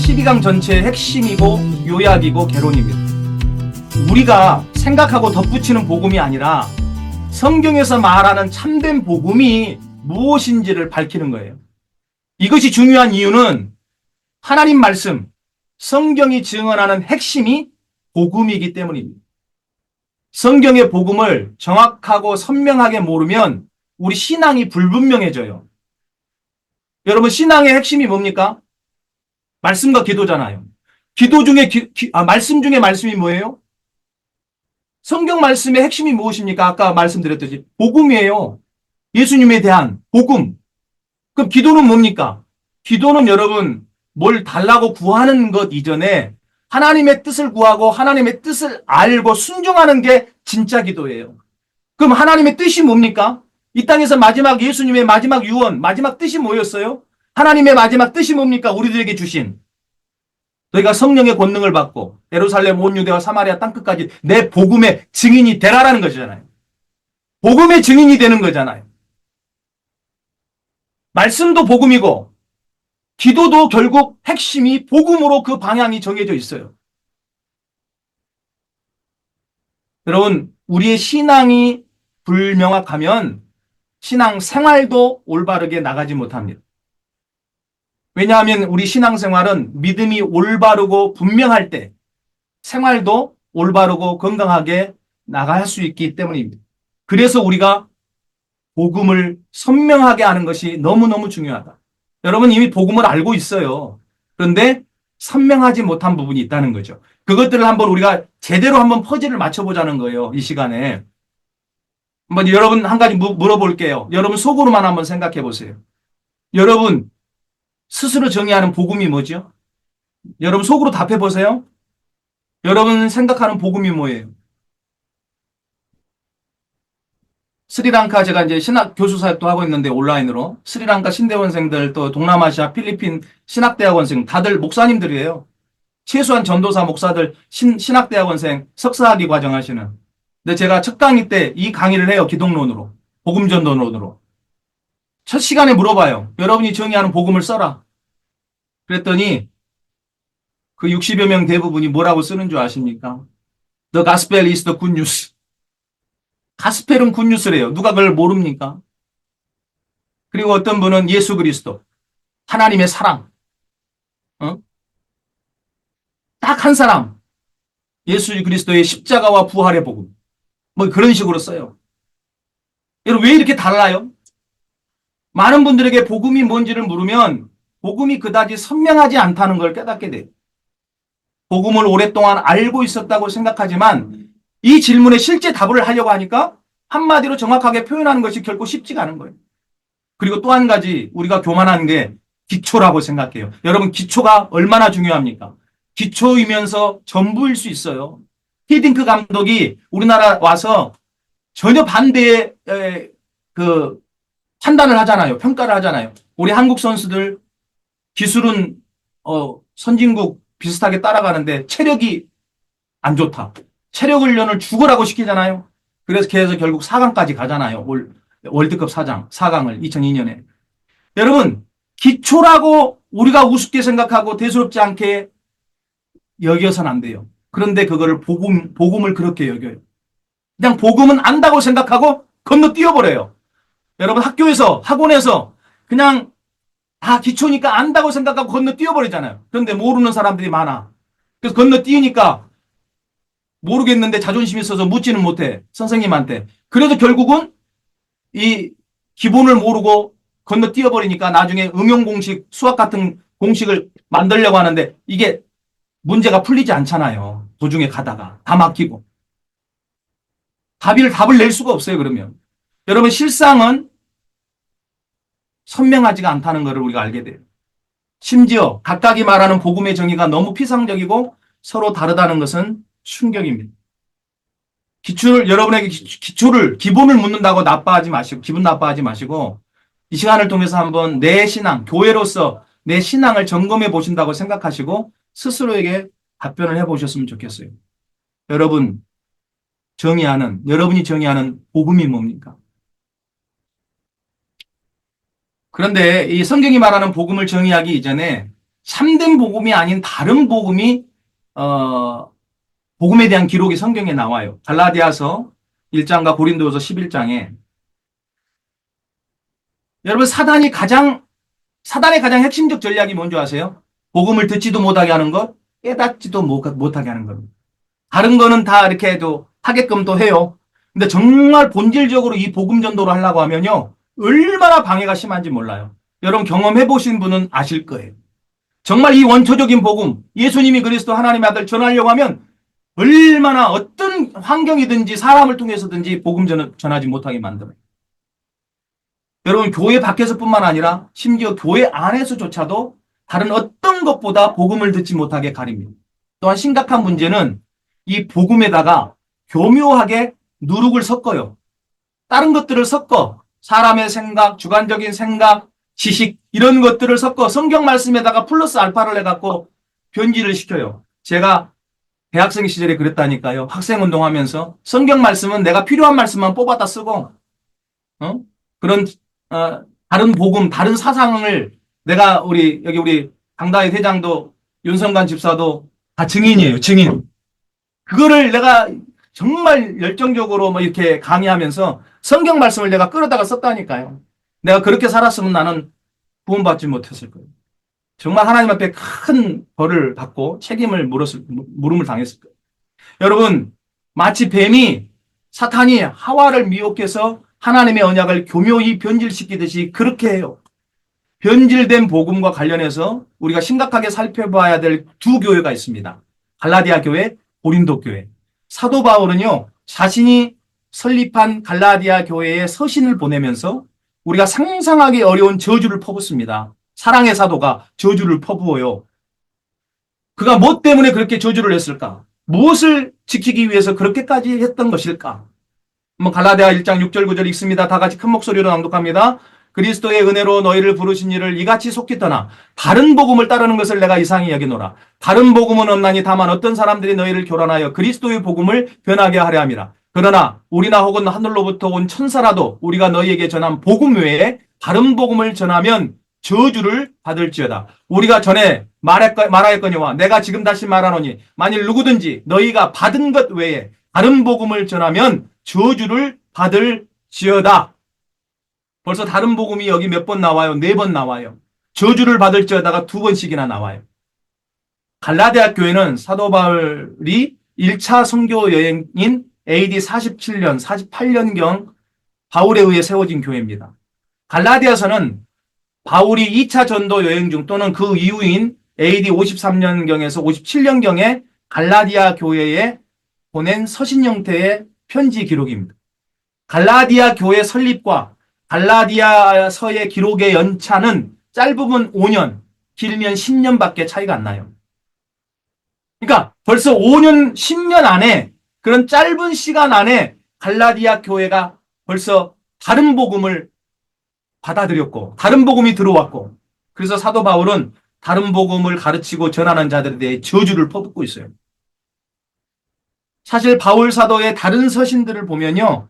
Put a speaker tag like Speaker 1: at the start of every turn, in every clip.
Speaker 1: 12강 전체의 핵심이고 요약이고 개론입니다. 우리가 생각하고 덧붙이는 복음이 아니라 성경에서 말하는 참된 복음이 무엇인지를 밝히는 거예요. 이것이 중요한 이유는 하나님 말씀, 성경이 증언하는 핵심이 복음이기 때문입니다. 성경의 복음을 정확하고 선명하게 모르면 우리 신앙이 불분명해져요. 여러분, 신앙의 핵심이 뭡니까? 말씀과 기도잖아요. 기도 중에 말씀 중에 말씀이 뭐예요? 성경 말씀의 핵심이 무엇입니까? 아까 말씀드렸듯이 복음이에요. 예수님에 대한 복음. 그럼 기도는 뭡니까? 기도는 여러분 뭘 달라고 구하는 것 이전에 하나님의 뜻을 구하고 하나님의 뜻을 알고 순종하는 게 진짜 기도예요. 그럼 하나님의 뜻이 뭡니까? 이 땅에서 마지막 예수님의 마지막 유언, 마지막 뜻이 뭐였어요? 하나님의 마지막 뜻이 뭡니까? 우리들에게 주신 너희가 성령의 권능을 받고 예루살렘 온 유대와 사마리아 땅끝까지 내 복음의 증인이 되라라는 것이잖아요. 복음의 증인이 되는 거잖아요. 말씀도 복음이고 기도도 결국 핵심이 복음으로 그 방향이 정해져 있어요. 여러분, 우리의 신앙이 불명확하면 신앙 생활도 올바르게 나가지 못합니다. 왜냐하면 우리 신앙생활은 믿음이 올바르고 분명할 때 생활도 올바르고 건강하게 나갈 수 있기 때문입니다. 그래서 우리가 복음을 선명하게 하는 것이 너무너무 중요하다. 여러분 이미 복음을 알고 있어요. 그런데 선명하지 못한 부분이 있다는 거죠. 그것들을 한번 우리가 제대로 한번 퍼즐을 맞춰보자는 거예요. 이 시간에. 한번 여러분 한 가지 물어볼게요. 여러분 속으로만 한번 생각해 보세요. 여러분 스스로 정의하는 복음이 뭐죠? 여러분 속으로 답해 보세요. 여러분 생각하는 복음이 뭐예요? 스리랑카 제가 이제 신학 교수 사역도 하고 있는데 온라인으로 스리랑카 신대원생들 또 동남아시아 필리핀 신학대학원생 다들 목사님들이에요. 최소한 전도사 목사들 신학대학원생 석사학위 과정 하시는. 근데 제가 첫 강의 때 이 강의를 해요. 기독론으로. 복음전도론으로. 첫 시간에 물어봐요. 여러분이 정의하는 복음을 써라. 그랬더니 그 60여 명 대부분이 뭐라고 쓰는 줄 아십니까? The gospel is the good news. 가스펠은 굿뉴스래요. 누가 그걸 모릅니까? 그리고 어떤 분은 예수 그리스도, 하나님의 사랑. 딱 한 사람. 예수 그리스도의 십자가와 부활의 복음. 뭐 그런 식으로 써요. 여러분 왜 이렇게 달라요? 많은 분들에게 복음이 뭔지를 물으면 복음이 그다지 선명하지 않다는 걸 깨닫게 돼요. 복음을 오랫동안 알고 있었다고 생각하지만 이 질문에 실제 답을 하려고 하니까 한마디로 정확하게 표현하는 것이 결코 쉽지가 않은 거예요. 그리고 또 한 가지 우리가 교만한 게 기초라고 생각해요. 여러분 기초가 얼마나 중요합니까? 기초이면서 전부일 수 있어요. 히딩크 감독이 우리나라 와서 전혀 반대의 그 판단을 하잖아요. 평가를 하잖아요. 우리 한국 선수들 기술은 선진국 비슷하게 따라가는데 체력이 안 좋다. 체력 훈련을 죽으라고 시키잖아요. 그래서 결국 4강까지 가잖아요. 월드컵 4강을 2002년에. 여러분 기초라고 우리가 우습게 생각하고 대수롭지 않게 여겨서는 안 돼요. 그런데 그거를 복음을 그렇게 여겨요. 그냥 복음은 안다고 생각하고 건너뛰어버려요. 여러분 학교에서 학원에서 그냥 다 기초니까 안다고 생각하고 건너뛰어버리잖아요. 그런데 모르는 사람들이 많아. 그래서 건너뛰으니까 모르겠는데 자존심이 있어서 묻지는 못해. 선생님한테. 그래도 결국은 이 기본을 모르고 건너뛰어버리니까 나중에 응용공식, 수학 같은 공식을 만들려고 하는데 이게 문제가 풀리지 않잖아요. 도중에 가다가. 다 막히고. 답을 낼 수가 없어요, 그러면. 여러분, 실상은 선명하지가 않다는 것을 우리가 알게 돼요. 심지어 각각이 말하는 복음의 정의가 너무 피상적이고 서로 다르다는 것은 충격입니다. 여러분에게 기본을 묻는다고 기분 나빠하지 마시고, 이 시간을 통해서 한번 내 신앙, 교회로서 내 신앙을 점검해 보신다고 생각하시고, 스스로에게 답변을 해 보셨으면 좋겠어요. 여러분이 정의하는 복음이 뭡니까? 그런데 이 성경이 말하는 복음을 정의하기 이전에 참된 복음이 아닌 다른 복음이 복음에 대한 기록이 성경에 나와요. 갈라디아서 1장과 고린도서 11장에 여러분 사단의 가장 핵심적 전략이 뭔지 아세요? 복음을 듣지도 못하게 하는 것, 깨닫지도 못하게 하는 겁니다. 다른 거는 다 이렇게 해도 하게끔 또 해요. 근데 정말 본질적으로 이 복음 전도를 하려고 하면요. 얼마나 방해가 심한지 몰라요. 여러분 경험해 보신 분은 아실 거예요. 정말 이 원초적인 복음, 예수님이 그리스도 하나님의 아들 전하려고 하면 얼마나 어떤 환경이든지 사람을 통해서든지 복음 전하지 못하게 만들어요. 여러분 교회 밖에서뿐만 아니라 심지어 교회 안에서조차도 다른 어떤 것보다 복음을 듣지 못하게 가립니다. 또한 심각한 문제는 이 복음에다가 교묘하게 누룩을 섞어요. 다른 것들을 섞어. 사람의 생각, 주관적인 생각, 지식 이런 것들을 섞어 성경 말씀에다가 플러스 알파를 해갖고 변질을 시켜요. 제가 대학생 시절에 그랬다니까요. 학생운동하면서 성경 말씀은 내가 필요한 말씀만 뽑아다 쓰고 그런 다른 복음, 다른 사상을 내가 우리 강다희 회장도 윤성관 집사도 다 증인이에요. 증인. 그거를 내가 정말 열정적으로 뭐 이렇게 강의하면서 성경 말씀을 내가 끌어다가 썼다니까요. 내가 그렇게 살았으면 나는 구원받지 못했을 거예요. 정말 하나님 앞에 큰 벌을 받고 책임을 물음을 당했을 거예요. 여러분, 마치 뱀이 사탄이 하와를 미혹해서 하나님의 언약을 교묘히 변질시키듯이 그렇게 해요. 변질된 복음과 관련해서 우리가 심각하게 살펴봐야 될 두 교회가 있습니다. 갈라디아 교회, 고린도 교회. 사도 바울은요, 자신이 설립한 갈라디아 교회에 서신을 보내면서 우리가 상상하기 어려운 저주를 퍼붓습니다. 사랑의 사도가 저주를 퍼부어요. 그가 무엇 때문에 그렇게 저주를 했을까? 무엇을 지키기 위해서 그렇게까지 했던 것일까? 갈라디아 1장 6절 9절 읽습니다. 다 같이 큰 목소리로 낭독합니다. 그리스도의 은혜로 너희를 부르신 이를 이같이 속히 떠나 다른 복음을 따르는 것을 내가 이상히 여기노라. 다른 복음은 없나니 다만 어떤 사람들이 너희를 교란하여 그리스도의 복음을 변하게 하려 함이라. 그러나 우리나 혹은 하늘로부터 온 천사라도 우리가 너희에게 전한 복음 외에 다른 복음을 전하면 저주를 받을지어다. 우리가 전에 말하였거니와 내가 지금 다시 말하노니 만일 누구든지 너희가 받은 것 외에 다른 복음을 전하면 저주를 받을지어다. 벌써 다른 복음이 여기 몇 번 나와요? 4번 나와요. 저주를 받을지어다가 2번씩이나 나와요. 갈라디아 교회는 사도 바울이 1차 선교 여행인 AD 47년, 48년경 바울에 의해 세워진 교회입니다. 갈라디아서는 바울이 2차 전도 여행 중 또는 그 이후인 AD 53년경에서 57년경에 갈라디아 교회에 보낸 서신 형태의 편지 기록입니다. 갈라디아 교회 설립과 갈라디아서의 기록의 연차는 짧으면 5년, 길면 10년밖에 차이가 안 나요. 그러니까 벌써 5년, 10년 안에 그런 짧은 시간 안에 갈라디아 교회가 벌써 다른 복음을 받아들였고 다른 복음이 들어왔고 그래서 사도 바울은 다른 복음을 가르치고 전하는 자들에 대해 저주를 퍼붓고 있어요. 사실 바울 사도의 다른 서신들을 보면요.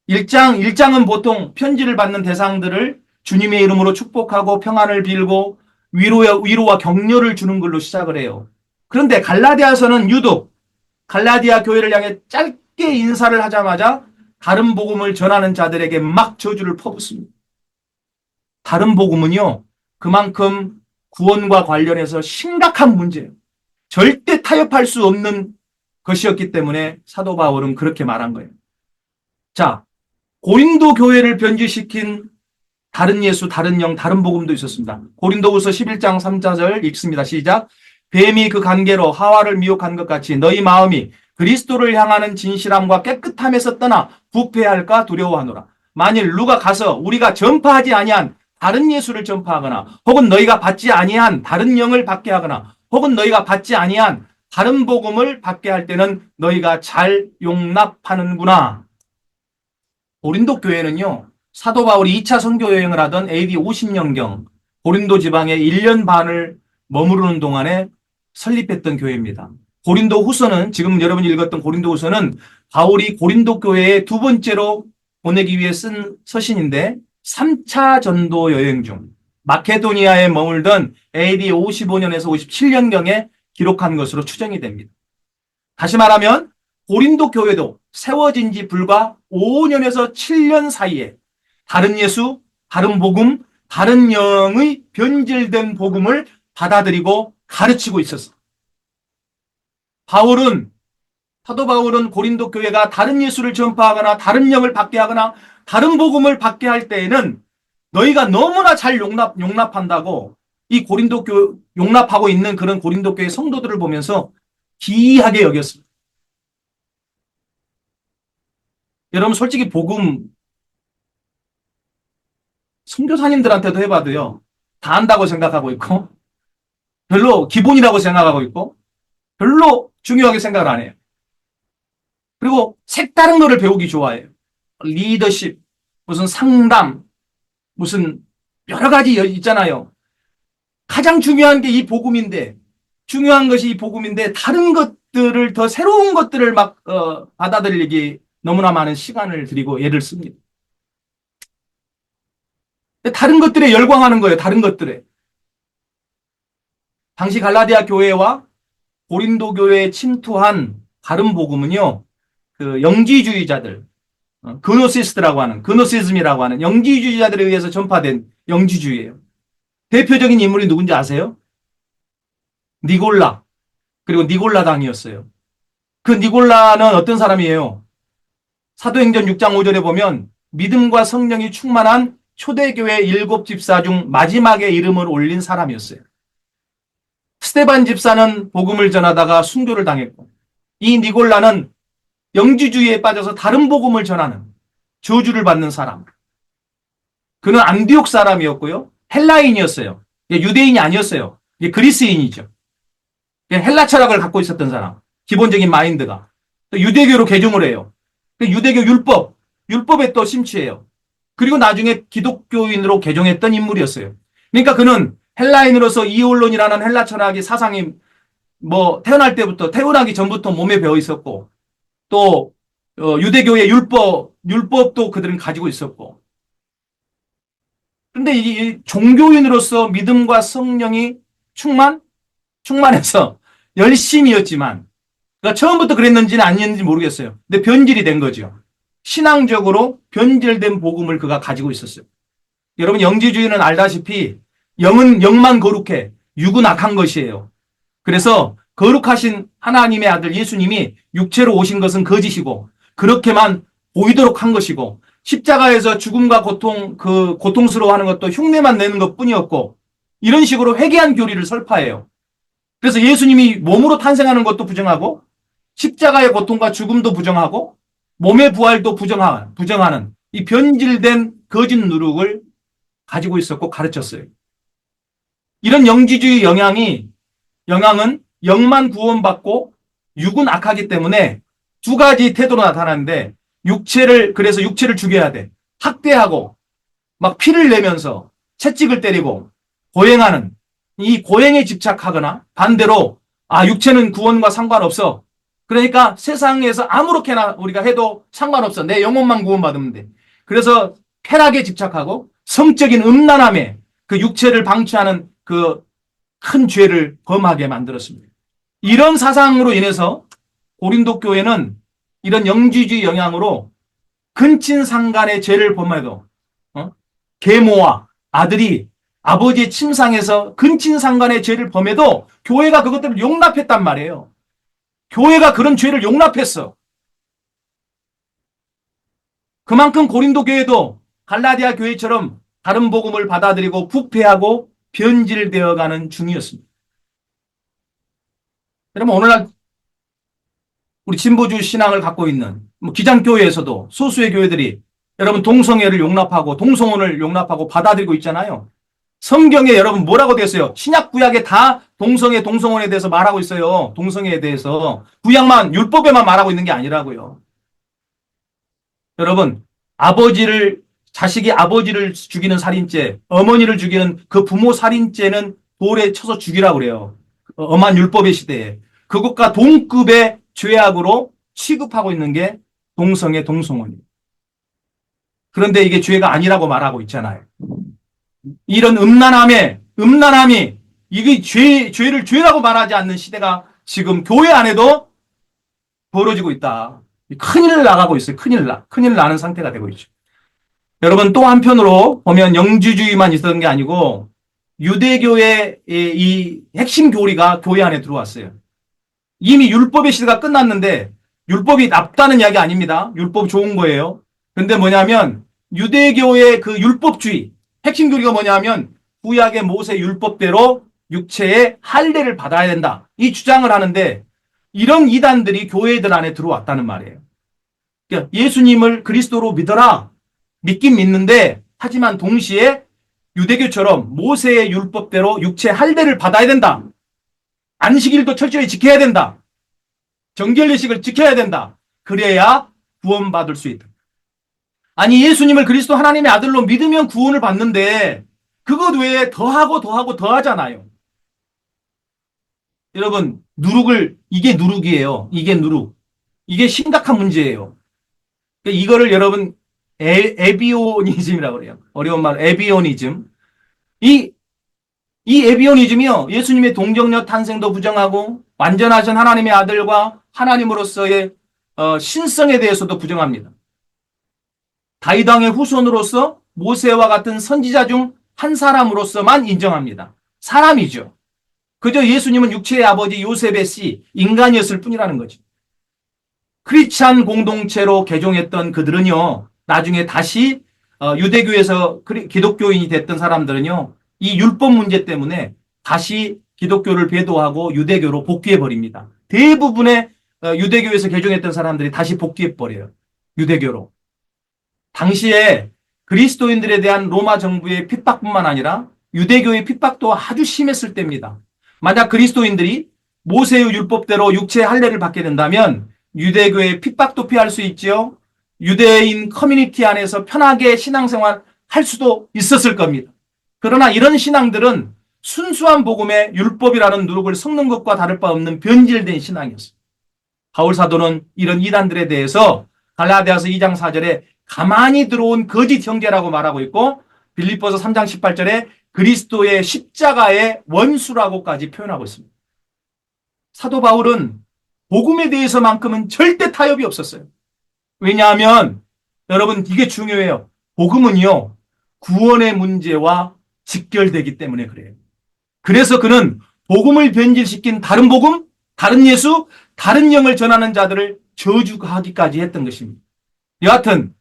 Speaker 1: 1장은 보통 편지를 받는 대상들을 주님의 이름으로 축복하고 평안을 빌고 위로와 격려를 주는 걸로 시작을 해요. 그런데 갈라디아서는 유독 갈라디아 교회를 향해 짧게 인사를 하자마자 다른 복음을 전하는 자들에게 막 저주를 퍼붓습니다. 다른 복음은요. 그만큼 구원과 관련해서 심각한 문제예요. 절대 타협할 수 없는 것이었기 때문에 사도 바울은 그렇게 말한 거예요. 자, 고린도 교회를 변질시킨 다른 예수, 다른 영, 다른 복음도 있었습니다. 고린도후서 11장 3절 읽습니다. 시작. 뱀이 그 관계로 하와를 미혹한 것 같이 너희 마음이 그리스도를 향하는 진실함과 깨끗함에서 떠나 부패할까 두려워하노라. 만일 누가 가서 우리가 전파하지 아니한 다른 예수를 전파하거나 혹은 너희가 받지 아니한 다른 영을 받게 하거나 혹은 너희가 받지 아니한 다른 복음을 받게 할 때는 너희가 잘 용납하는구나. 고린도 교회는요. 사도 바울이 2차 선교 여행을 하던 AD 50년경 고린도 지방에 1년 반을 머무르는 동안에 설립했던 교회입니다. 고린도 후서는 지금 여러분이 읽었던 고린도 후서는 바울이 고린도 교회에 2번째로 보내기 위해 쓴 서신인데 3차 전도 여행 중 마케도니아에 머물던 AD 55년에서 57년경에 기록한 것으로 추정이 됩니다. 다시 말하면 고린도 교회도 세워진 지 불과 5년에서 7년 사이에 다른 예수, 다른 복음, 다른 영의 변질된 복음을 받아들이고 가르치고 있었어. 사도 바울은 고린도 교회가 다른 예수를 전파하거나 다른 영을 받게 하거나 다른 복음을 받게 할 때에는 너희가 너무나 잘 용납한다고 이 용납하고 있는 그런 고린도 교회 성도들을 보면서 기이하게 여겼습니다. 여러분 솔직히 복음 선교사님들한테도 해봐도요. 다 안다고 생각하고 있고 별로 기본이라고 생각하고 있고 별로 중요하게 생각을 안 해요. 그리고 색다른 거를 배우기 좋아해요. 리더십, 무슨 상담, 무슨 여러 가지 있잖아요. 가장 중요한 게 이 복음인데 중요한 것이 이 복음인데 다른 것들을 더 새로운 것들을 막 받아들이기 너무나 많은 시간을 들이고 애를 씁니다. 다른 것들에 열광하는 거예요. 다른 것들에. 당시 갈라디아 교회와 고린도 교회에 침투한 다른 복음은요. 그 영지주의자들, 그노시즘이라고 하는 영지주의자들에 의해서 전파된 영지주의예요. 대표적인 인물이 누군지 아세요? 니골라. 그리고 니골라당이었어요. 그 니골라는 어떤 사람이에요? 사도행전 6장 5절에 보면 믿음과 성령이 충만한 초대교회 7집사 중 마지막에 이름을 올린 사람이었어요. 스데반 집사는 복음을 전하다가 순교를 당했고 이 니골라는 영지주의에 빠져서 다른 복음을 전하는 저주를 받는 사람. 그는 안디옥 사람이었고요. 헬라인이었어요. 유대인이 아니었어요. 그리스인이죠. 헬라 철학을 갖고 있었던 사람. 기본적인 마인드가. 유대교로 개종을 해요. 유대교 율법에 또 심취해요. 그리고 나중에 기독교인으로 개종했던 인물이었어요. 그러니까 그는 헬라인으로서 이원론이라는 헬라 철학의 사상이 태어나기 전부터 몸에 배어 있었고 또 유대교의 율법도 그들은 가지고 있었고 그런데 이 종교인으로서 믿음과 성령이 충만해서 열심이었지만 그러니까 처음부터 그랬는지는 아니었는지 모르겠어요. 근데 변질이 된 거죠. 신앙적으로 변질된 복음을 그가 가지고 있었어요. 여러분 영지주의는 알다시피 영만 거룩해 육은 악한 것이에요. 그래서 거룩하신 하나님의 아들 예수님이 육체로 오신 것은 거짓이고 그렇게만 보이도록 한 것이고 십자가에서 죽음과 고통스러워하는 것도 흉내만 내는 것뿐이었고 이런 식으로 회개한 교리를 설파해요. 그래서 예수님이 몸으로 탄생하는 것도 부정하고 십자가의 고통과 죽음도 부정하고 몸의 부활도 부정하는 이 변질된 거짓 누룩을 가지고 있었고 가르쳤어요. 이런 영지주의 영향은 영만 구원받고 육은 악하기 때문에 두 가지 태도로 나타나는데 그래서 육체를 죽여야 돼. 학대하고 막 피를 내면서 채찍을 때리고 고행하는 이 고행에 집착하거나 반대로 육체는 구원과 상관없어. 그러니까 세상에서 아무렇게나 우리가 해도 상관없어. 내 영혼만 구원받으면 돼. 그래서 쾌락에 집착하고 성적인 음란함에 그 육체를 방치하는 그 큰 죄를 범하게 만들었습니다. 이런 사상으로 인해서 고린도 교회는 이런 영지주의 영향으로 근친상간의 죄를 범해도 계모와 아들이 아버지의 침상에서 근친상간의 죄를 범해도 교회가 그것들을 용납했단 말이에요. 교회가 그런 죄를 용납했어. 그만큼 고린도 교회도 갈라디아 교회처럼 다른 복음을 받아들이고 부패하고 변질되어가는 중이었습니다. 여러분 오늘날 우리 진보주의 신앙을 갖고 있는 기장교회에서도 소수의 교회들이 여러분 동성애를 용납하고 동성혼을 용납하고 받아들이고 있잖아요. 성경에 여러분 뭐라고 되어 있어요? 신약 구약에 다 동성혼에 대해서 말하고 있어요. 동성애에 대해서. 구약만 율법에만 말하고 있는 게 아니라고요. 여러분 자식이 아버지를 죽이는 살인죄, 어머니를 죽이는 그 부모 살인죄는 돌에 쳐서 죽이라고 그래요. 엄한 율법의 시대에. 그것과 동급의 죄악으로 취급하고 있는 게 동성애입니다. 그런데 이게 죄가 아니라고 말하고 있잖아요. 이런 음란함이 이게 죄를 죄라고 말하지 않는 시대가 지금 교회 안에도 벌어지고 있다. 큰일 나가고 있어요. 큰일 나는 상태가 되고 있죠. 여러분 또 한편으로 보면 영주주의만 있었던 게 아니고 유대교의 이 핵심 교리가 교회 안에 들어왔어요. 이미 율법의 시대가 끝났는데 율법이 나쁘다는 이야기 아닙니다. 율법 좋은 거예요. 근데 뭐냐면 유대교의 그 율법주의 핵심 교리가 뭐냐면 구약의 모세 율법대로 육체의 할례를 받아야 된다. 이 주장을 하는데 이런 이단들이 교회들 안에 들어왔다는 말이에요. 그러니까 예수님을 그리스도로 믿어라. 믿긴 믿는데 하지만 동시에 유대교처럼 모세의 율법대로 육체 할례를 받아야 된다. 안식일도 철저히 지켜야 된다. 정결례식을 지켜야 된다. 그래야 구원받을 수 있다. 아니 예수님을 그리스도 하나님의 아들로 믿으면 구원을 받는데 그것 외에 더하고 더하잖아요. 여러분 이게 누룩이에요. 이게 누룩. 이게 심각한 문제예요. 이거를 여러분 에비오니즘이라고 그래요. 어려운 말 에비오니즘. 이 에비오니즘이요. 예수님의 동정녀 탄생도 부정하고 완전하신 하나님의 아들과 하나님으로서의 신성에 대해서도 부정합니다. 다윗 왕의 후손으로서 모세와 같은 선지자 중 한 사람으로서만 인정합니다. 사람이죠. 그저 예수님은 육체의 아버지 요셉의 씨, 인간이었을 뿐이라는 거죠. 크리스찬 공동체로 개종했던 그들은요. 나중에 다시 유대교에서 기독교인이 됐던 사람들은요. 이 율법 문제 때문에 다시 기독교를 배도하고 유대교로 복귀해버립니다. 대부분의 유대교에서 개종했던 사람들이 다시 복귀해버려요. 유대교로. 당시에 그리스도인들에 대한 로마 정부의 핍박뿐만 아니라 유대교의 핍박도 아주 심했을 때입니다. 만약 그리스도인들이 모세의 율법대로 육체의 할례를 받게 된다면 유대교의 핍박도 피할 수 있지요. 유대인 커뮤니티 안에서 편하게 신앙생활 할 수도 있었을 겁니다. 그러나 이런 신앙들은 순수한 복음의 율법이라는 누룩을 섞는 것과 다를 바 없는 변질된 신앙이었습니다. 바울 사도는 이런 이단들에 대해서 갈라디아서 2장 4절에 가만히 들어온 거짓 형제라고 말하고 있고 빌립보서 3장 18절에 그리스도의 십자가의 원수라고까지 표현하고 있습니다. 사도 바울은 복음에 대해서만큼은 절대 타협이 없었어요. 왜냐하면 여러분 이게 중요해요. 복음은요. 구원의 문제와 직결되기 때문에 그래요. 그래서 그는 복음을 변질시킨 다른 복음, 다른 예수, 다른 영을 전하는 자들을 저주하기까지 했던 것입니다. 여하튼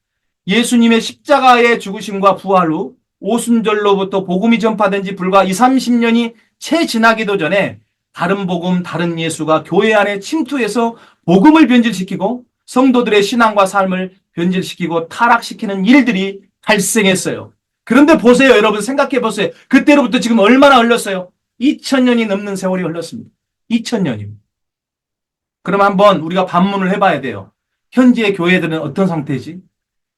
Speaker 1: 예수님의 십자가의 죽으심과 부활 후 오순절로부터 복음이 전파된 지 불과 20, 30년이 채 지나기도 전에 다른 복음, 다른 예수가 교회 안에 침투해서 복음을 변질시키고 성도들의 신앙과 삶을 변질시키고 타락시키는 일들이 발생했어요. 그런데 보세요. 여러분 생각해 보세요. 그때로부터 지금 얼마나 흘렀어요? 2000년이 넘는 세월이 흘렀습니다. 2000년입니다. 그럼 한번 우리가 반문을 해봐야 돼요. 현지의 교회들은 어떤 상태지?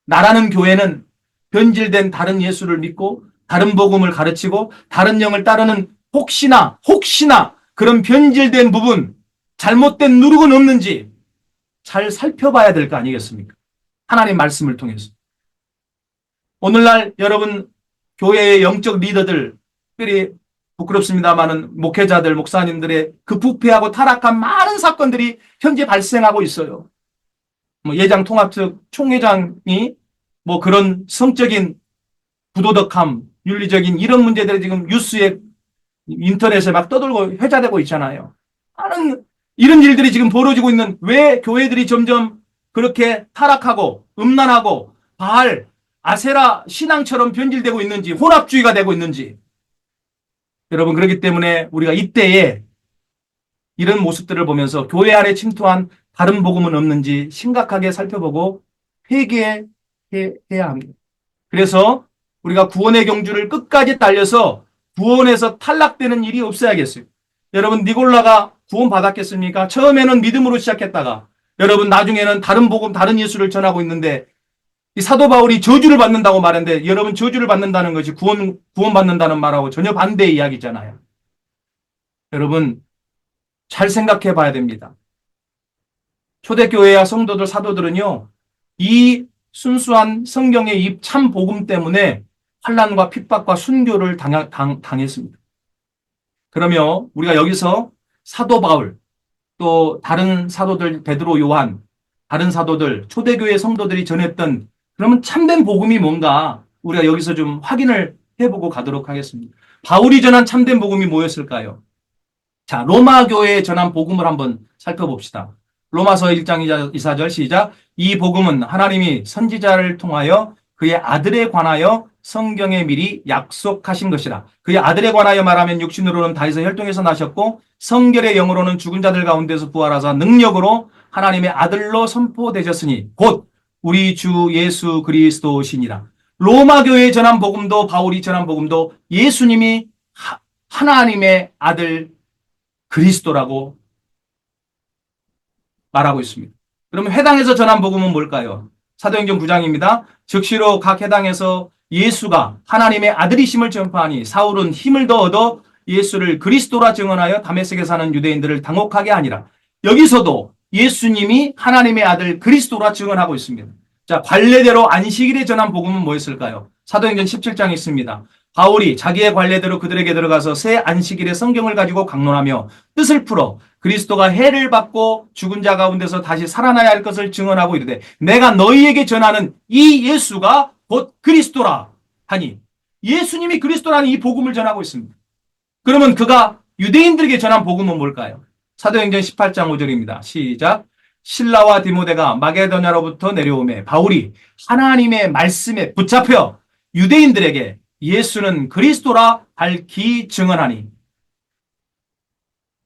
Speaker 1: 나라는 교회는 변질된 다른 예수를 믿고 다른 복음을 가르치고 다른 영을 따르는 혹시나 그런 변질된 부분, 잘못된 누룩은 없는지 잘 살펴봐야 될 거 아니겠습니까? 하나님 말씀을 통해서. 오늘날 여러분 교회의 영적 리더들, 특별히 부끄럽습니다만은 목회자들, 목사님들의 그 부패하고 타락한 많은 사건들이 현재 발생하고 있어요. 예장 통합 측 총회장이 그런 성적인 부도덕함, 윤리적인 이런 문제들이 지금 뉴스에 인터넷에 막 떠돌고 회자되고 있잖아요. 많은 이런 일들이 지금 벌어지고 있는 왜 교회들이 점점 그렇게 타락하고 음란하고 바알, 아세라 신앙처럼 변질되고 있는지 혼합주의가 되고 있는지 여러분 그렇기 때문에 우리가 이때에 이런 모습들을 보면서 교회 안에 침투한 다른 복음은 없는지 심각하게 살펴보고 회개해야 합니다. 그래서 우리가 구원의 경주를 끝까지 달려서 구원에서 탈락되는 일이 없어야겠어요. 여러분 니골라가 구원 받았겠습니까? 처음에는 믿음으로 시작했다가 여러분 나중에는 다른 복음, 다른 예수를 전하고 있는데 이 사도 바울이 저주를 받는다고 말했는데 여러분 저주를 받는다는 것이 구원받는다는 말하고 전혀 반대의 이야기잖아요. 여러분 잘 생각해 봐야 됩니다. 초대교회와 성도들, 사도들은요. 이 순수한 성경의 이 참 복음 때문에 환난과 핍박과 순교를 당했습니다. 그러며 우리가 여기서 사도 바울, 또 다른 사도들, 베드로, 요한, 다른 사도들, 초대교회 성도들이 전했던 그러면 참된 복음이 뭔가 우리가 여기서 좀 확인을 해보고 가도록 하겠습니다. 바울이 전한 참된 복음이 뭐였을까요? 자, 로마 교회에 전한 복음을 한번 살펴봅시다. 로마서 1장 2, 4절 시작. 이 복음은 하나님이 선지자를 통하여 그의 아들에 관하여 성경에 미리 약속하신 것이라. 그의 아들에 관하여 말하면 육신으로는 다윗의 혈통에서 나셨고 성결의 영으로는 죽은 자들 가운데서 부활하사 능력으로 하나님의 아들로 선포되셨으니 곧 우리 주 예수 그리스도시니라. 로마 교회에 전한 복음도 바울이 전한 복음도 예수님이 하나님의 아들 그리스도라고 말하고 있습니다. 그러면 회당에서 전한 복음은 뭘까요? 사도행전 9장입니다. 즉시로 각 회당에서 예수가 하나님의 아들이심을 전파하니 사울은 힘을 더 얻어 예수를 그리스도라 증언하여 다메섹에 사는 유대인들을 당혹하게 하니라. 여기서도 예수님이 하나님의 아들 그리스도라 증언하고 있습니다. 자, 관례대로 안식일에 전한 복음은 뭐였을까요? 사도행전 17장에 있습니다. 바울이 자기의 관례대로 그들에게 들어가서 새 안식일에 성경을 가지고 강론하며 뜻을 풀어 그리스도가 해를 받고 죽은 자 가운데서 다시 살아나야 할 것을 증언하고 이르되 내가 너희에게 전하는 이 예수가 곧 그리스도라 하니 예수님이 그리스도라는 이 복음을 전하고 있습니다. 그러면 그가 유대인들에게 전한 복음은 뭘까요? 사도행전 18장 5절입니다. 시작. 실라와 디모데가 마게도냐로부터 내려오매 바울이 하나님의 말씀에 붙잡혀 유대인들에게 예수는 그리스도라 밝히 증언하니.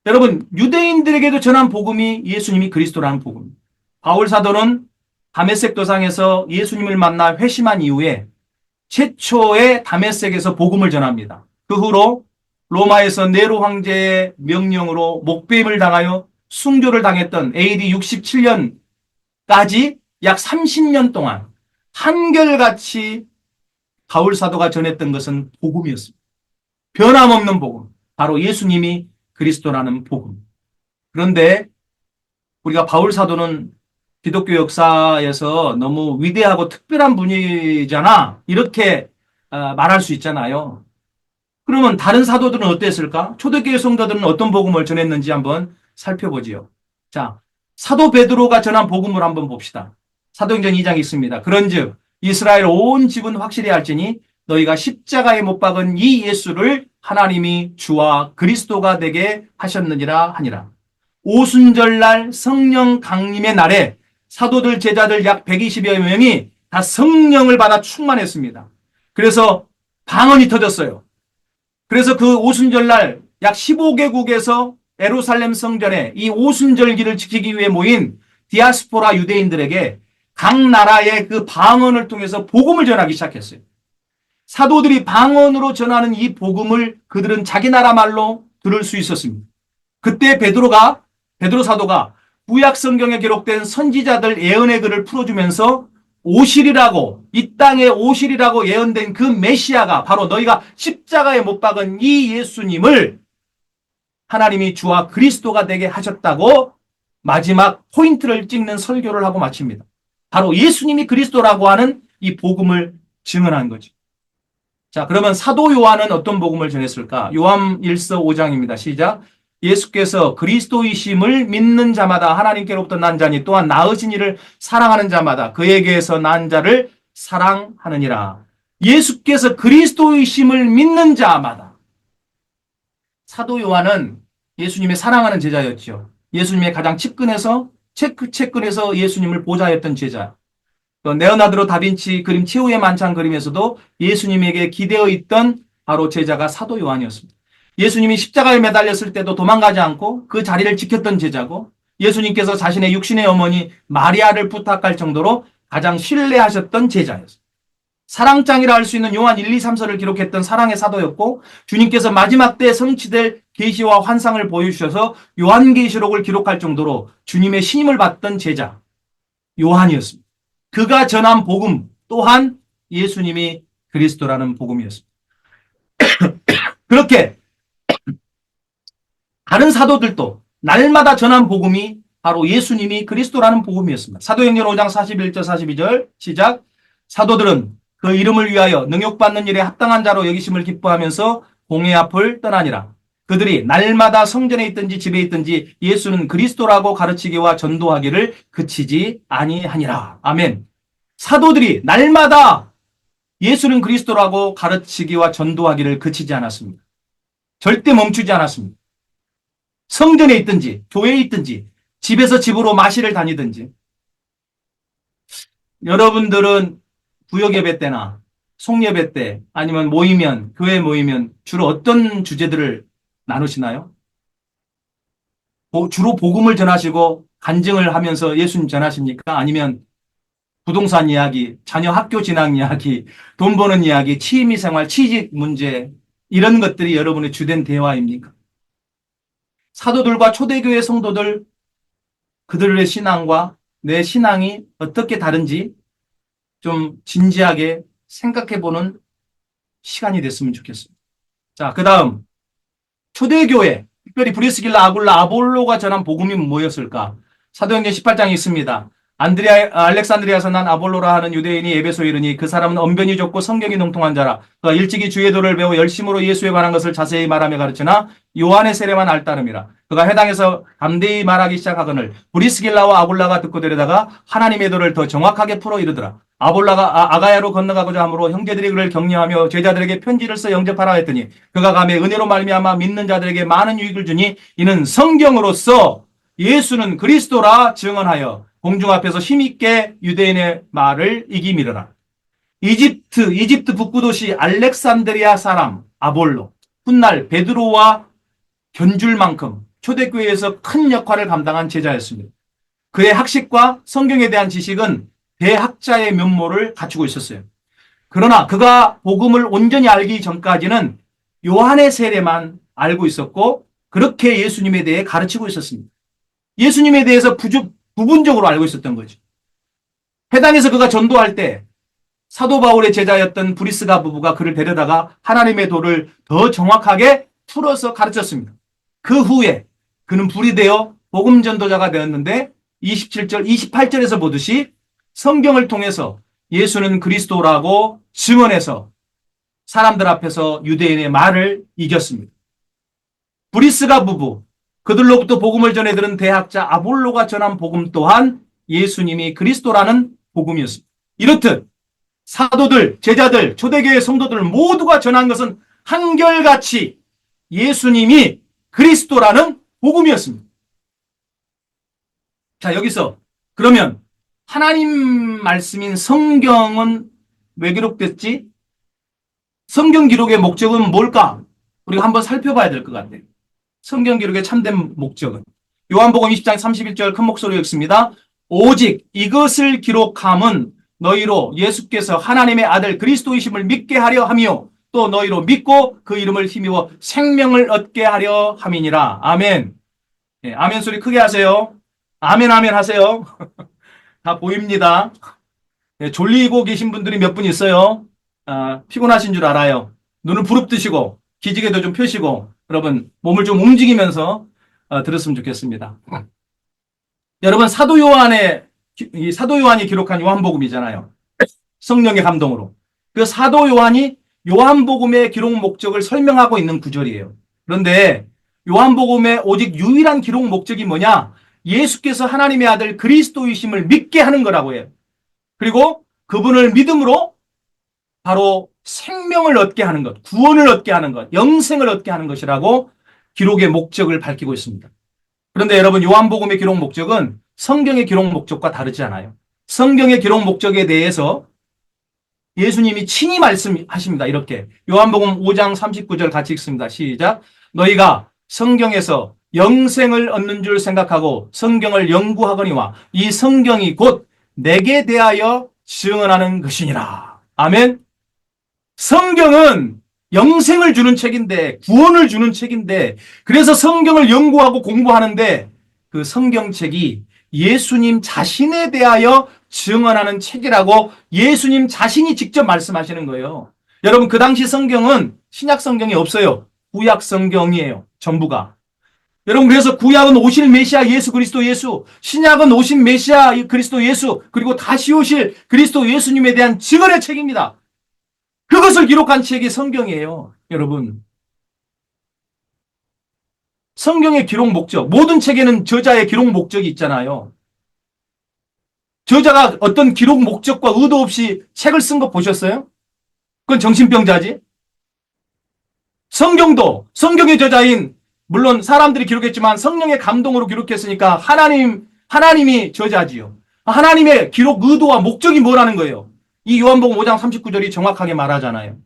Speaker 1: 여러분, 유대인들에게도 전한 복음이 예수님이 그리스도라는 복음. 바울 사도는 다메섹 도상에서 예수님을 만나 회심한 이후에 최초의 다메섹에서 복음을 전합니다. 그 후로 로마에서 네로 황제의 명령으로 목배임을 당하여 순교를 당했던 AD 67년까지 약 30년 동안 한결같이 바울 사도가 전했던 것은 복음이었습니다. 변함없는 복음. 바로 예수님이 그리스도라는 복음. 그런데 우리가 바울 사도는 기독교 역사에서 너무 위대하고 특별한 분이잖아. 이렇게 말할 수 있잖아요. 그러면 다른 사도들은 어땠을까? 초대교회 성도들은 어떤 복음을 전했는지 한번 살펴보지요. 자, 사도 베드로가 전한 복음을 한번 봅시다. 사도행전 2장에 있습니다. 그런즉 이스라엘 온 집은 확실히 알지니 너희가 십자가에 못 박은 이 예수를 하나님이 주와 그리스도가 되게 하셨느니라 하니라. 오순절날 성령 강림의 날에 사도들 제자들 약 120여 명이 다 성령을 받아 충만했습니다. 그래서 방언이 터졌어요. 그래서 그 오순절날 약 15개국에서 예루살렘 성전에 이 오순절기를 지키기 위해 모인 디아스포라 유대인들에게 각 나라의 그 방언을 통해서 복음을 전하기 시작했어요. 사도들이 방언으로 전하는 이 복음을 그들은 자기 나라 말로 들을 수 있었습니다. 그때 베드로 사도가 구약 성경에 기록된 선지자들 예언의 글을 풀어주면서 오실이라고, 이 땅에 오실이라고 예언된 그 메시아가 바로 너희가 십자가에 못 박은 이 예수님을 하나님이 주와 그리스도가 되게 하셨다고 마지막 포인트를 찍는 설교를 하고 마칩니다. 바로 예수님이 그리스도라고 하는 이 복음을 증언한 거죠. 자, 그러면 사도 요한은 어떤 복음을 전했을까? 요한 1서 5장입니다. 시작. 예수께서 그리스도이심을 믿는 자마다 하나님께로부터 난 자니 또한 나으신 이를 사랑하는 자마다 그에게서 난 자를 사랑하느니라. 예수께서 그리스도이심을 믿는 자마다. 사도 요한은 예수님의 사랑하는 제자였죠. 예수님의 가장 측근에서 예수님을 보좌했던 제자. 레오나르도 다빈치 그림 최후의 만찬 그림에서도 예수님에게 기대어 있던 바로 제자가 사도 요한이었습니다. 예수님이 십자가에 매달렸을 때도 도망가지 않고 그 자리를 지켰던 제자고 예수님께서 자신의 육신의 어머니 마리아를 부탁할 정도로 가장 신뢰하셨던 제자였습니다. 사랑장이라 할 수 있는 요한 1, 2, 3서를 기록했던 사랑의 사도였고 주님께서 마지막 때 성취될 계시와 환상을 보여주셔서 요한계시록을 기록할 정도로 주님의 신임을 받던 제자 요한이었습니다. 그가 전한 복음 또한 예수님이 그리스도라는 복음이었습니다. 그렇게 다른 사도들도 날마다 전한 복음이 바로 예수님이 그리스도라는 복음이었습니다. 사도행전 5장 41절 42절 시작. 사도들은 그 이름을 위하여 능욕받는 일에 합당한 자로 여기심을 기뻐하면서 공의 앞을 떠나니라. 그들이 날마다 성전에 있든지 집에 있든지 예수는 그리스도라고 가르치기와 전도하기를 그치지 아니하니라. 아멘. 사도들이 날마다 예수는 그리스도라고 가르치기와 전도하기를 그치지 않았습니다. 절대 멈추지 않았습니다. 성전에 있든지 교회에 있든지 집에서 집으로 마실을 다니든지. 여러분들은 구역예배 때나 송예배 때 아니면 모이면 교회 모이면 주로 어떤 주제들을 나누시나요? 주로 복음을 전하시고 간증을 하면서 예수님 전하십니까? 아니면 부동산 이야기, 자녀 학교 진학 이야기, 돈 버는 이야기, 취미 생활, 취직 문제 이런 것들이 여러분의 주된 대화입니까? 사도들과 초대교회 성도들 그들의 신앙과 내 신앙이 어떻게 다른지 좀 진지하게 생각해보는 시간이 됐으면 좋겠습니다. 자, 그 다음 초대교회, 특별히 브리스길라, 아굴라, 아볼로가 전한 복음이 뭐였을까? 사도행전 18장에 있습니다. 알렉산드리아에서 난 아볼로라 하는 유대인이 에베소에 이르니 그 사람은 언변이 좁고 성경이 능통한 자라. 그가 일찍이 주의 도를 배워 열심으로 예수에 관한 것을 자세히 말하며 가르치나 요한의 세례만 알따름이라. 그가 해당에서 담대히 말하기 시작하거늘 브리스길라와 아굴라가 듣고 데려다가 하나님의 도를 더 정확하게 풀어 이르더라. 아볼라가 아가야로 건너가고자 하므로 형제들이 그를 격려하며 제자들에게 편지를 써 영접하라 했더니 그가 가매 은혜로 말미암아 믿는 자들에게 많은 유익을 주니 이는 성경으로서 예수는 그리스도라 증언하여 공중 앞에서 힘있게 유대인의 말을 이기미르라. 이집트 북부도시 알렉산드리아 사람 아볼로 훗날 베드로와 견줄 만큼 초대교회에서 큰 역할을 감당한 제자였습니다. 그의 학식과 성경에 대한 지식은 대학자의 면모를 갖추고 있었어요. 그러나 그가 복음을 온전히 알기 전까지는 요한의 세례만 알고 있었고 그렇게 예수님에 대해 가르치고 있었습니다. 예수님에 대해서 부분적으로 알고 있었던 거죠. 해당에서 그가 전도할 때 사도 바울의 제자였던 브리스가 부부가 그를 데려다가 하나님의 도를 더 정확하게 풀어서 가르쳤습니다. 그 후에 그는 불이 되어 복음 전도자가 되었는데 27절, 28절에서 보듯이 성경을 통해서 예수는 그리스도라고 증언해서 사람들 앞에서 유대인의 말을 이겼습니다. 브리스가 부부, 그들로부터 복음을 전해들은 대학자 아볼로가 전한 복음 또한 예수님이 그리스도라는 복음이었습니다. 이렇듯 사도들, 제자들, 초대교회 성도들 모두가 전한 것은 한결같이 예수님이 그리스도라는 복음이었습니다. 자, 여기서 그러면 하나님 말씀인 성경은 왜 기록됐지? 성경 기록의 목적은 뭘까? 우리가 한번 살펴봐야 될 것 같아요. 성경 기록의 참된 목적은 요한복음 20장 31절 큰 목소리로 읽습니다. 오직 이것을 기록함은 너희로 예수께서 하나님의 아들 그리스도이심을 믿게 하려 함이요 또 너희로 믿고 그 이름을 힘입어 생명을 얻게 하려 함이니라. 아멘. 네, 아멘 소리 크게 하세요. 아멘 아멘 하세요. 다 보입니다. 네, 졸리고 계신 분들이 몇 분 있어요. 피곤하신 줄 알아요. 눈을 부릅뜨시고 기지개도 좀 펴시고 여러분 몸을 좀 움직이면서 들었으면 좋겠습니다. 여러분 사도 요한이 기록한 요한복음이잖아요. 성령의 감동으로. 그 사도 요한이 요한복음의 기록 목적을 설명하고 있는 구절이에요. 그런데 요한복음의 오직 유일한 기록 목적이 뭐냐? 예수께서 하나님의 아들 그리스도이심을 믿게 하는 거라고 해요. 그리고 그분을 믿음으로 바로 생명을 얻게 하는 것, 구원을 얻게 하는 것, 영생을 얻게 하는 것이라고 기록의 목적을 밝히고 있습니다. 그런데 여러분 요한복음의 기록 목적은 성경의 기록 목적과 다르지 않아요. 성경의 기록 목적에 대해서 예수님이 친히 말씀하십니다. 이렇게 요한복음 5장 39절 같이 읽습니다. 시작. 너희가 성경에서 영생을 얻는 줄 생각하고 성경을 연구하거니와 이 성경이 곧 내게 대하여 증언하는 것이니라. 아멘. 성경은 영생을 주는 책인데 구원을 주는 책인데 그래서 성경을 연구하고 공부하는데 그 성경책이 예수님 자신에 대하여 증언하는 책이라고 예수님 자신이 직접 말씀하시는 거예요. 여러분 그 당시 성경은 신약 성경이 없어요. 구약 성경이에요. 전부가. 여러분 그래서 구약은 오실 메시아 예수 그리스도 예수, 신약은 오신 메시아 그리스도 예수, 그리고 다시 오실 그리스도 예수님에 대한 증언의 책입니다. 그것을 기록한 책이 성경이에요. 여러분. 성경의 기록 목적, 모든 책에는 저자의 기록 목적이 있잖아요. 저자가 어떤 기록 목적과 의도 없이 책을 쓴 거 보셨어요? 그건 정신병자지. 성경도 성경의 저자인 물론 사람들이 기록했지만 성령의 감동으로 기록했으니까 하나님이 저자지요. 하나님의 기록 의도와 목적이 뭐라는 거예요? 이 요한복음 5장 39절이 정확하게 말하잖아요.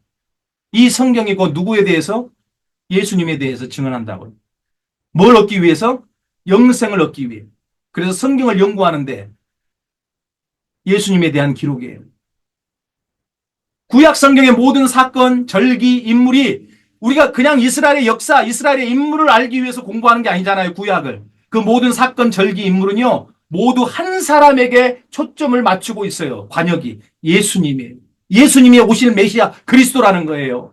Speaker 1: 이 성경이 곧 누구에 대해서? 예수님에 대해서 증언한다고요. 뭘 얻기 위해서? 영생을 얻기 위해. 그래서 성경을 연구하는데 예수님에 대한 기록이에요. 구약 성경의 모든 사건, 절기, 인물이 우리가 그냥 이스라엘의 역사, 이스라엘의 인물을 알기 위해서 공부하는 게 아니잖아요. 구약을. 그 모든 사건, 절기, 인물은요. 모두 한 사람에게 초점을 맞추고 있어요. 관역이. 예수님이에요. 예수님이 오실 메시아 그리스도라는 거예요.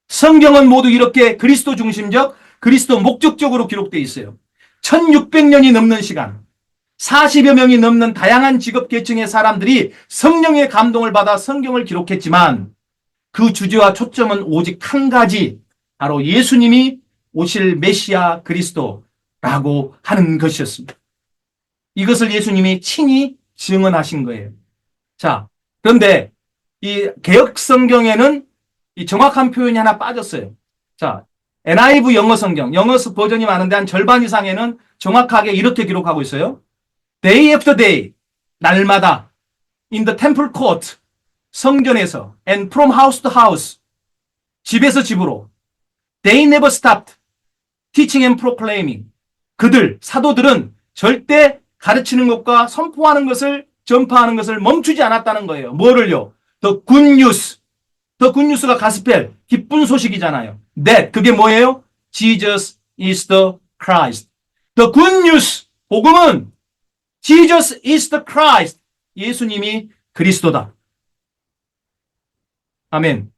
Speaker 1: 성경은 모두 이렇게 그리스도 중심적, 그리스도 목적적으로 기록되어 있어요. 1600년이 넘는 시간, 40여 명이 넘는 다양한 직업 계층의 사람들이 성령의 감동을 받아 성경을 기록했지만 그 주제와 초점은 오직 한 가지, 바로 예수님이 오실 메시아 그리스도라고 하는 것이었습니다. 이것을 예수님이 친히 증언하신 거예요. 자, 그런데 이 개역 성경에는 이 정확한 표현이 하나 빠졌어요. 자, NIV 영어 성경, 영어 버전이 많은데 한 절반 이상에는 정확하게 이렇게 기록하고 있어요. Day after day, 날마다 in the temple court, 성전에서 and from house to house, 집에서 집으로 they never stopped teaching and proclaiming. 그들, 사도들은 절대 가르치는 것과 선포하는 것을, 전파하는 것을 멈추지 않았다는 거예요. 뭐를요? The good news. The good news가 가스펠, 기쁜 소식이잖아요. That, 그게 뭐예요? Jesus is the Christ. The good news, 복음은 Jesus is the Christ. 예수님이 그리스도다. 아멘.